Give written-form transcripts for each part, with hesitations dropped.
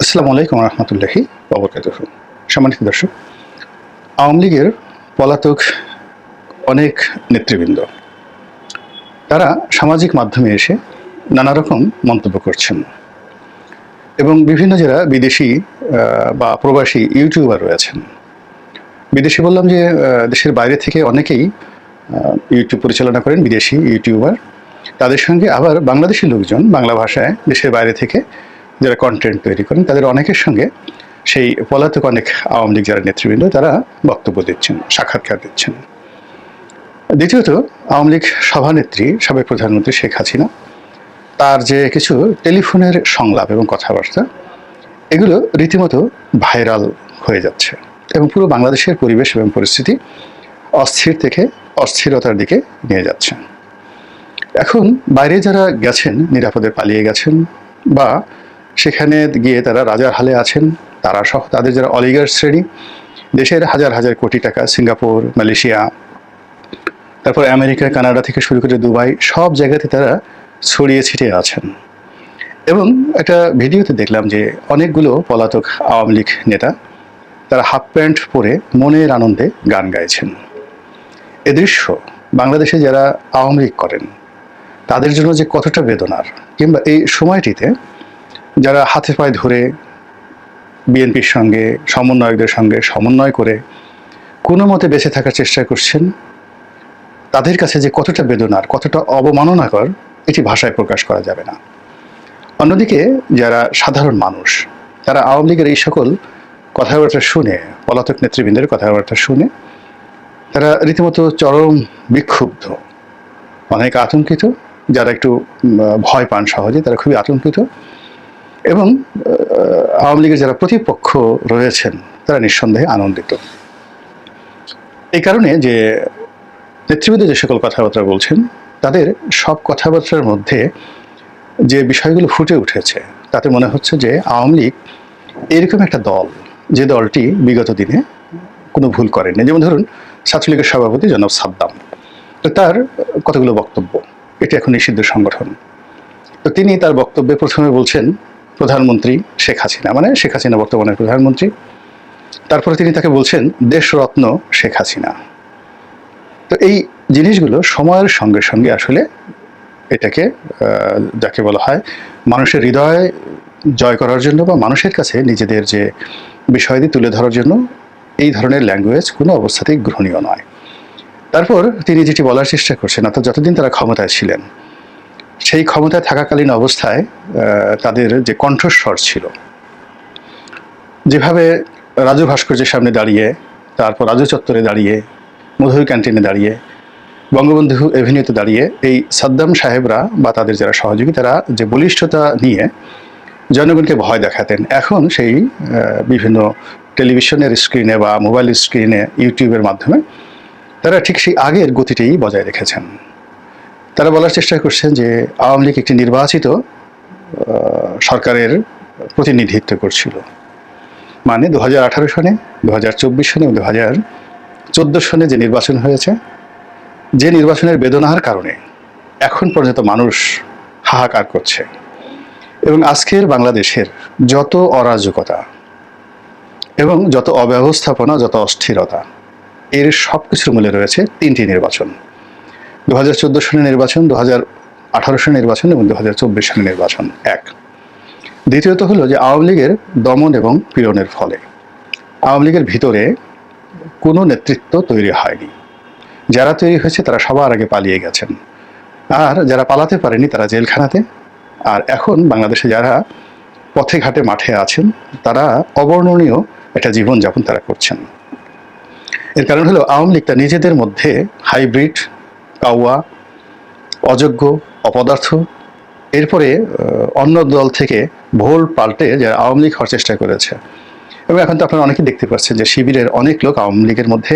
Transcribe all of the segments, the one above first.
আসসালামু আলাইকুম রহমতুল্লাহি ওয়া সম্মানিত দর্শক, আওয়ামী লীগের পলাতক অনেক নেতৃবৃন্দ তারা সামাজিক মাধ্যমে এসে নানা রকম মন্তব্য করছেন এবং বিভিন্ন যারা বিদেশি বা প্রবাসী ইউটিউবার রয়েছেন। বিদেশি বললাম যে দেশের বাইরে থেকে অনেকেই ইউটিউব পরিচালনা করেন, বিদেশি ইউটিউবার। তাদের সঙ্গে আবার বাংলাদেশি লোকজন বাংলা ভাষায় দেশের বাইরে থেকে যারা কন্টেন্ট তৈরি করেন, তাদের অনেকের সঙ্গে সেই পলাতক অনেক আওয়ামী লীগ যারা নেতৃবৃন্দ তারা বক্তব্য দিচ্ছেন, সাক্ষাৎকার দিচ্ছেন। দ্বিতীয়ত, আওয়ামী লীগ সভানেত্রী সাবেক প্রধানমন্ত্রী শেখ হাসিনা তার যে কিছু টেলিফোনের সংলাপ এবং কথাবার্তা, এগুলো রীতিমতো ভাইরাল হয়ে যাচ্ছে এবং পুরো বাংলাদেশের পরিবেশ এবং পরিস্থিতি অস্থির থেকে অস্থিরতার দিকে নিয়ে যাচ্ছে। এখন বাইরে যারা গেছেন, নিরাপদে পালিয়ে গেছেন বা সেখানে গিয়ে তারা রাজার হালে আছেন, তারা সহ তাদের যারা অলিগার শ্রেণী, দেশের হাজার হাজার কোটি টাকা সিঙ্গাপুর, মালয়েশিয়া, তারপর আমেরিকা, কানাডা থেকে শুরু করে দুবাই, সব জায়গাতে তারা ছড়িয়ে ছিটিয়ে আছেন। এবং একটা ভিডিওতে দেখলাম যে অনেকগুলো পলাতক আওয়ামী লীগ নেতা তারা হাফ প্যান্ট পরে মনের আনন্দে গান গাইছেন। এ দৃশ্য বাংলাদেশে যারা আওয়ামী লীগ করেন তাদের জন্য যে কতটা বেদনার, কিংবা এই সময়টিতে যারা হাতে পায়ে ধরে বিএনপির সঙ্গে সমন্বয়কদের সঙ্গে সমন্বয় করে কোনো মতে বেঁচে থাকার চেষ্টা করছেন, তাদের কাছে যে কতটা বেদনার, কতটা অবমাননাকর, এটি ভাষায় প্রকাশ করা যাবে না। অন্যদিকে যারা সাধারণ মানুষ তারা আওয়ামী লীগের এই সকল কথাবার্তা শুনে, পলাতক নেতৃবৃন্দের কথাবার্তা শুনে তারা রীতিমতো চরম বিক্ষুব্ধ, অনেক আতঙ্কিত। যারা একটু ভয় পান সহজে তারা খুবই আতঙ্কিত এবং আওয়ামী লীগের যারা প্রতিপক্ষ রয়েছেন তারা নিঃসন্দেহে আনন্দিত। এই কারণে যে নেতৃবৃন্দ যে সকল কথাবার্তা বলছেন, তাদের সব কথাবার্তার মধ্যে যে বিষয়গুলো ফুটে উঠেছে তাতে মনে হচ্ছে যে আওয়ামী লীগ এরকম একটা দল, যে দলটি বিগত দিনে কোনো ভুল করেনি। যেমন ধরুন ছাত্রলীগের সভাপতি জনাব সাদ্দাম, তো তার কতগুলো বক্তব্য, এটি এখন নিষিদ্ধ সংগঠন। তো তিনি তার বক্তব্যে প্রথমে বলছেন প্রধানমন্ত্রী শেখ হাসিনা, মানে শেখ হাসিনা বর্তমানের প্রধানমন্ত্রী। তারপরে তিনি তাকে বলছেন দেশরত্ন শেখ হাসিনা। তো এই জিনিসগুলো সময়ের সঙ্গে সঙ্গে আসলে এটাকে যাকে বলা হয় মানুষের হৃদয় জয় করার জন্য বা মানুষের কাছে নিজেদের যে বিষয়াদি তুলে ধরার জন্য এই ধরনের ল্যাঙ্গুয়েজ কোনো অবস্থাতেই গ্রহণীয় নয়। তারপর তিনি যেটি বলার চেষ্টা করছেন, অর্থাৎ যতদিন তারা ক্ষমতায় ছিলেন, সেই ক্ষমতায় থাকাকালীন অবস্থায় তাদের যে কণ্ঠস্বর ছিল, যেভাবে রাজু ভাস্কর্যের সামনে দাঁড়িয়ে, তারপর রাজু চত্বরে দাঁড়িয়ে, মধুর ক্যান্টিনে দাঁড়িয়ে, বঙ্গবন্ধু এভিনিউতে দাঁড়িয়ে এই সাদ্দাম সাহেবরা বা তাদের যারা সহযোগী তারা যে বলিষ্ঠতা নিয়ে জনগণকে ভয় দেখাতেন, এখন সেই বিভিন্ন টেলিভিশনের স্ক্রিনে বা মোবাইল স্ক্রিনে, ইউটিউবের মাধ্যমে তারা ঠিক সেই আগের গতিটাই বজায় রেখেছেন। তারা বলার চেষ্টা করছেন যে আওয়ামী লীগ একটি নির্বাচিত সরকারের প্রতিনিধিত্ব করছিল, মানে 2018 সনে, 2024 সনে এবং 2014 সনে যে নির্বাচন হয়েছে, যে নির্বাচনের বেদনার কারণে এখন পর্যন্ত মানুষ হাহাকার করছে। এবং আজকের বাংলাদেশের যত অরাজকতা এবং যত অব্যবস্থাপনা, যত অস্থিরতা, এর সব কিছুর মূলে রয়েছে তিনটি নির্বাচন: 2014 সনের নির্বাচন, 2018 সনের নির্বাচন এবং 2024 সনের নির্বাচন। এক। দ্বিতীয়ত হলো যে আওয়ামী লীগের দমন এবং পীড়নের ফলে আওয়ামী লীগের ভিতরে কোনো নেতৃত্ব তৈরি হয়নি। যারা তৈরি হয়েছে তারা সবার আগে পালিয়ে গেছেন, আর যারা পালাতে পারেনি তারা জেলখানাতে। আর এখন বাংলাদেশে যারা পথে ঘাটে মাঠে আছেন তারা অবর্ণনীয় একটা জীবনযাপন তারা করছেন। এর কারণ হলো আওয়ামী লীগটা নিজেদের মধ্যে হাইব্রিড, কাউয়া, অযোগ্য, অপদার্থ, এরপরে অন্য দল থেকে ভোল পাল্টে যারা আওয়ামী লীগ হওয়ার চেষ্টা করেছে। এবং এখন তো আপনারা অনেকেই দেখতে পাচ্ছেন যে শিবিরের অনেক লোক আওয়ামী লীগের মধ্যে,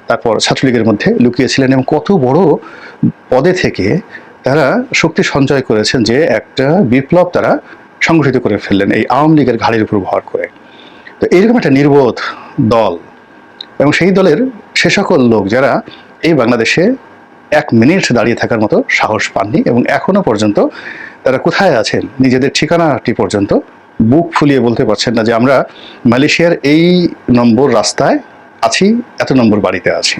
তারপর ছাত্রলীগের মধ্যে লুকিয়েছিলেন এবং কত বড় পদে থেকে তারা শক্তি সঞ্চয় করেছেন যে একটা বিপ্লব তারা সংগঠিত করে ফেললেন এই আওয়ামী লীগের ঘাড়ির উপর ভর করে। তো এইরকম একটা নির্বোধ দল এবং সেই দলের সে সকল লোক যারা এই বাংলাদেশে 1 মিনিট দাঁড়িয়ে থাকার মতো সাহস পাননি এবং এখনো পর্যন্ত তারা কোথায় আছেন নিজেদের ঠিকানাটি পর্যন্ত বুক ফুলিয়ে বলতে পারছেন না যে আমরা মালয়েশিয়ার এই নম্বর রাস্তায় আছি, এত নম্বর বাড়িতে আছি,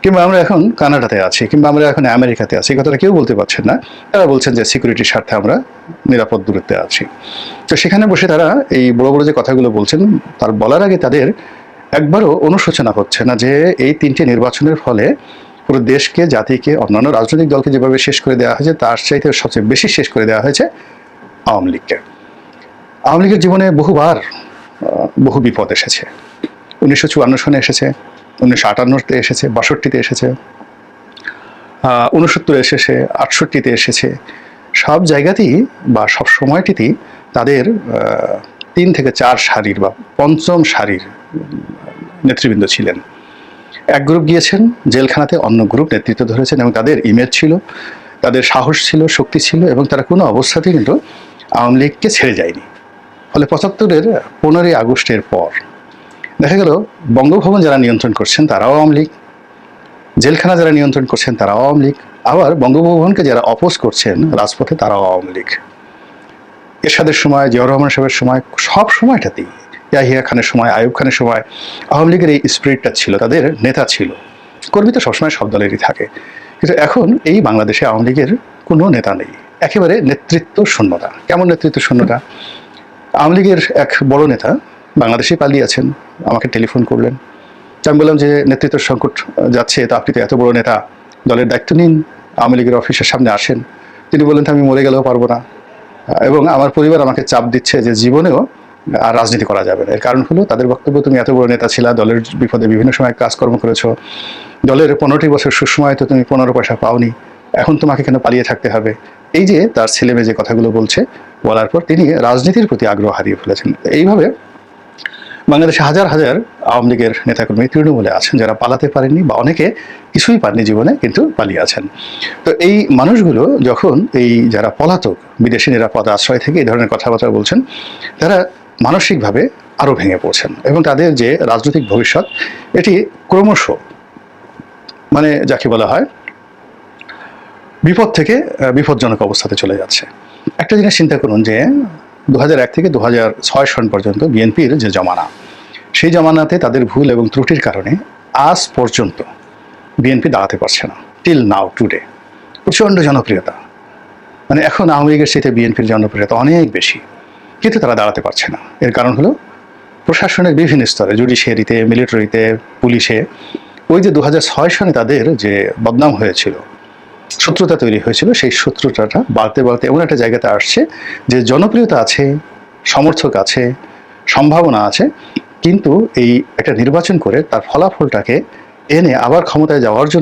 কিংবা আমরা এখন কানাডাতে আছি, কিংবা আমরা এখন আমেরিকাতে আছি। এই কথাটা কেউ বলতে পারছেন না। তারা বলছেন যে সিকিউরিটির স্বার্থে আমরা নিরাপদ দূরত্বে আছি। তো সেখানে বসে তারা এই বড় বড় যে কথাগুলো বলছেন, তার বলার আগে তাদের একবারও অনুশোচনা হচ্ছে না যে এই 3টে নির্বাচনের ফলে পুরো দেশকে, জাতিকে, অন্যান্য রাজনৈতিক দলকে যেভাবে শেষ করে দেওয়া হয়েছে, তার চাইতে সবচেয়ে বেশি শেষ করে দেওয়া হয়েছে আওয়ামী লীগকে। আওয়ামী লীগের জীবনে বহুবার বহু বিপদ এসেছে। 1954 সনে এসেছে, 1958-তে এসেছে, 62-তে এসেছে, 69 এসেছে, 68-তে এসেছে। সব জায়গাতেই বা সব সময়টিতেই তাদের 3 থেকে 4 সারির বা পঞ্চম সারির নেতৃবৃন্দ ছিলেন। এক গ্রুপ গিয়েছেন জেলখানাতে, অন্য গ্রুপ নেতৃত্ব ধরেছেন, এবং তাদের ইমেজ ছিল, তাদের সাহস ছিল, শক্তি ছিল, এবং তারা কোনো অবস্থাতেই কিন্তু আওয়ামী লীগকে ছেড়ে যায়নি। ফলে 75-এর 15ই আগস্টের পর দেখা গেল বঙ্গভবন যারা নিয়ন্ত্রণ করছেন তারাও আওয়ামী লীগ, জেলখানা যারা নিয়ন্ত্রণ করছেন তারাও আওয়ামী লীগ, আবার বঙ্গভবনকে যারা অপোজ করছেন রাজপথে তারাও আওয়ামী লীগ। এরশাদের সময়, জিয়াউর রহমান সাহেবের সময়, সব সময়টাতেই, ইয়াহিয়া খানের সময়, আইয়ুব খানের সময় আওয়ামী লীগের এই স্পিরিটটা ছিল, তাদের নেতা ছিল। কর্মী তো সবসময় সব দলেরই থাকে, কিন্তু এখন এই বাংলাদেশে আওয়ামী লীগের কোনো নেতা নেই, একেবারে নেতৃত্ব শূন্যতা। কেমন নেতৃত্ব শূন্যতা? আওয়ামী লীগের এক বড় নেতা বাংলাদেশে পালিয়ে আছেন, আমাকে টেলিফোন করলেন। আমি বললাম যে নেতৃত্ব সংকট যাচ্ছে, তা আপনি তো এত বড় নেতা, দলের দায়িত্ব নিন, আওয়ামী লীগের অফিসের সামনে আসেন। তিনি বললেন আমি মরে গেলেও পারবো না, এবং আমার পরিবার আমাকে চাপ দিচ্ছে যে জীবনেও আর রাজনীতি করা যাবে না। এর কারণ হলো তাদের বক্তব্য, তুমি এত বড় নেতা ছিলা, দলের বিপদে বিভিন্ন সময় কাজকর্ম করেছো, দলের 15টি বছর সুসময় তো তুমি 15 পয়সা পাওনি, এখন তোমাকে কেন পালিয়ে থাকতে হবে? এই যে তার ছেলেমেয়ে যে কথাগুলো বলছে, বলার পর তিনি রাজনীতির প্রতি আগ্রহ হারিয়ে ফেলেছেন। এইভাবে বাংলাদেশে হাজার হাজার আওয়ামী লীগের নেতাকর্মী তৃণমূলে আছেন যারা পালাতে পারেননি, বা অনেকে কিছুই পাননি জীবনে, কিন্তু পালিয়ে আছেন। তো এই মানুষগুলো যখন এই যারা পলাতক, বিদেশি নিরাপদ আশ্রয় থেকে এই ধরনের কথাবার্তা বলছেন, তারা মানসিকভাবে আরও ভেঙে পড়ছেন, এবং তাদের যে রাজনৈতিক ভবিষ্যৎ এটি ক্রমশ মানে যাকে বলা হয় বিপদ থেকে বিপজ্জনক অবস্থাতে চলে যাচ্ছে। একটা জিনিস চিন্তা করুন যে 2001 থেকে 2006 সন পর্যন্ত বিএনপির যে জমানা, সেই জমানাতে তাদের ভুল এবং ত্রুটির কারণে আজ পর্যন্ত বিএনপি দাঁড়াতে পারছে না। টিল নাও টুডে প্রচণ্ড জনপ্রিয়তা, মানে এখন আওয়ামী লীগের সাথে বিএনপির জনপ্রিয়তা অনেক বেশি, কিন্তু তারা দাঁড়াতে পারছে না। এর কারণ হলো প্রশাসনের বিভিন্ন স্তরে, জুডিশিয়ারিতে, মিলিটারিতে, পুলিশে, ওই যে 2006 সনে তাদের যে বদনাম হয়েছিল, শত্রুতা তৈরি হয়েছিল, সেই শত্রুতাটা বাড়তে বাড়তে এমন একটা জায়গাতে আসছে যে জনপ্রিয়তা আছে, সমর্থক আছে, সম্ভাবনা আছে, কিন্তু এই একটা নির্বাচন করে তার ফলাফলটাকে এনে আবার ক্ষমতায় যাওয়ার জন্য